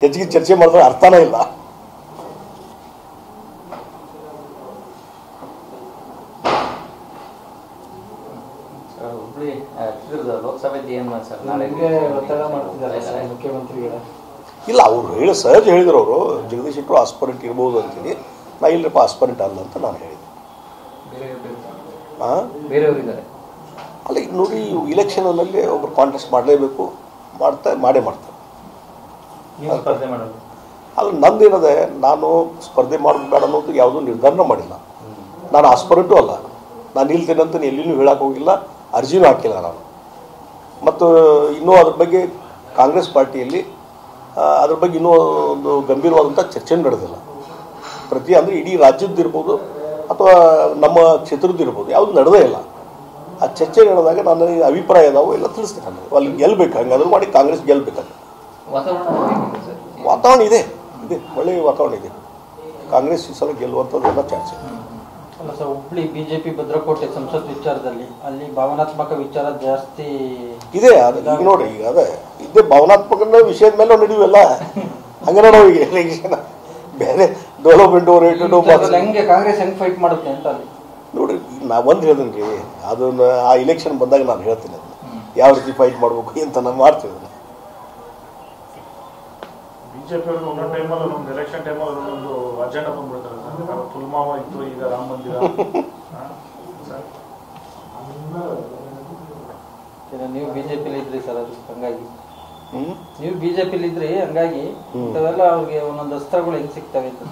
ಹೆಚ್ಚಿಗೆ ಚರ್ಚೆ ಮಾಡಿದ್ರೆ ಅರ್ಥನೇ ಇಲ್ಲ. ಇಲ್ಲ, ಅವರು ಸಹಜ ಹೇಳಿದ್ರು, ಅವರು ಜಗದೀಶ್ ಶೆಟ್ಟರು ಆಸ್ಪರೆಂಟ್ ಇರ್ಬೋದು ಅಂತೇಳಿ. ನಾ ಇಲ್ಲರಪ್ಪ ಆಸ್ಪರೆಂಟ್ ಅಲ್ಲ ಅಂತ ನಾನು ಹೇಳಿದೆ. ಅಲ್ಲ, ಈಗ ನೋಡಿ, ಇಲೆಕ್ಷನಲ್ಲಿ ಒಬ್ರು ಕಾಂಟೆಸ್ಟ್ ಮಾಡಲೇಬೇಕು, ಮಾಡೇ ಮಾಡ್ತಾರೆ. ಅಲ್ಲ, ನಂದೇನದೆ, ನಾನು ಸ್ಪರ್ಧೆ ಮಾಡಬೇಡ ಅನ್ನೋದು ಯಾವುದೂ ನಿರ್ಧಾರ ಮಾಡಿಲ್ಲ. ನಾನು ಆಸ್ಪರೆಂಟು ಅಲ್ಲ, ನಾನು ನಿಲ್ತೇನೆ ಅಂತ ಎಲ್ಲಿನೂ ಹೇಳಕ್ಕೆ ಹೋಗಿಲ್ಲ, ಅರ್ಜಿನೂ ಹಾಕಿಲ್ಲ ನಾನು. ಮತ್ತು ಇನ್ನೂ ಅದ್ರ ಬಗ್ಗೆ ಕಾಂಗ್ರೆಸ್ ಪಾರ್ಟಿಯಲ್ಲಿ ಅದ್ರ ಬಗ್ಗೆ ಇನ್ನೂ ಒಂದು ಗಂಭೀರವಾದಂಥ ಚರ್ಚೆ ನಡೆದಿಲ್ಲ. ಅಂದರೆ ಇಡೀ ರಾಜ್ಯದ್ದು ಇರ್ಬೋದು ಅಥವಾ ನಮ್ಮ ಕ್ಷೇತ್ರದ್ದು ಇರ್ಬೋದು, ಯಾವುದು ನಡೆದೇ ಇಲ್ಲ. ಆ ಚರ್ಚೆ ನಡೆದಾಗ ನನ್ನ ಅಭಿಪ್ರಾಯ ಅದಾವು ಎಲ್ಲ ತಿಳಿಸ್ತೇನೆ. ನಾನು ಅಲ್ಲಿ ಗೆಲ್ಲಬೇಕು, ಹಂಗಾದ್ರೂ ಮಾಡಿ ಕಾಂಗ್ರೆಸ್ ಗೆಲ್ಲಬೇಕಂತ ವಾತಾವರಣ ಇದೆ, ಒಳ್ಳೆಯ ವಾತಾವರಣ ಇದೆ. ಕಾಂಗ್ರೆಸ್ ಈ ಸಲ ಗೆಲ್ಲುವಂಥದ್ದೆಲ್ಲ ಚಾನ್ಸ್ ಇದೆ. ಅಲ್ಲ ಸರ್, ಹುಬ್ಳಿ ಬಿಜೆಪಿ ಭದ್ರಕೋಟೆ ಸಂಸತ್ ವಿಚಾರದಲ್ಲಿ ಅಲ್ಲಿ ಭಾವನಾತ್ಮಕ ವಿಚಾರ ಜಾಸ್ತಿ ಇದೆ. ಅದು ಈಗ ನೋಡಿ, ಈಗ ಇದೇ ಭಾವನಾತ್ಮಕ ವಿಷಯದ ಮೇಲೆ ನಡೆಯುವಲ್ಲ, ಹಂಗೆ ನೋಡೋ ಈಗ ಎಲೆಕ್ಷನ್ ಬೇರೆ ಡೆವಲಪ್ಮೆಂಟ್ ಓರಿಯೆಂಟೆಡ್ ಹೆಂಗೆ ಕಾಂಗ್ರೆಸ್ ಹೆಂಗೆ ಫೈಟ್ ಮಾಡುತ್ತೆ ಅಂತ ಅಲ್ಲಿ ನೋಡ್ರಿ. ನಾ ಒಂದು ಹೇಳ್ತೀನಿ ರೀ, ಅದನ್ನು ಆ ಇಲೆಕ್ಷನ್ ಬಂದಾಗ ನಾನು ಹೇಳ್ತೀನಿ ಅದನ್ನ ಯಾವ ರೀತಿ ಫೈಟ್ ಮಾಡಬೇಕು ಅಂತ ನಾನು ಮಾಡ್ತೀನಿ. ಬಿಜೆಪಿ ಅವರು ಒಂದೊಂದು ಟೈಮಲ್ಲಿ ಒಂದು ಎಲೆಕ್ಷನ್ ಟೈಮಲ್ಲಿ ಒಂದೊಂದು ಅಜೆಂಡಾ ಬಂದ್ಬಿಡ್ತಾರೆ ಸರ್. ಪುಲ್ವಾಮಾ ಇತ್ತು, ಈಗ ರಾಮ ಮಂದಿರ. ನೀವು ಬಿಜೆಪಿಲಿ ಇದ್ರಿ ಸರ್, ಅದು ಹಂಗಾಗಿ ನೀವು ಬಿಜೆಪಿಲಿ ಇದ್ರಿ, ಹಂಗಾಗಿ ಇಂಥವೆಲ್ಲ ಅವ್ರಿಗೆ ಒಂದೊಂದು ಅಸ್ತ್ರಗಳು ಹೆಂಗ್ ಸಿಗ್ತವೆ ಅಂತ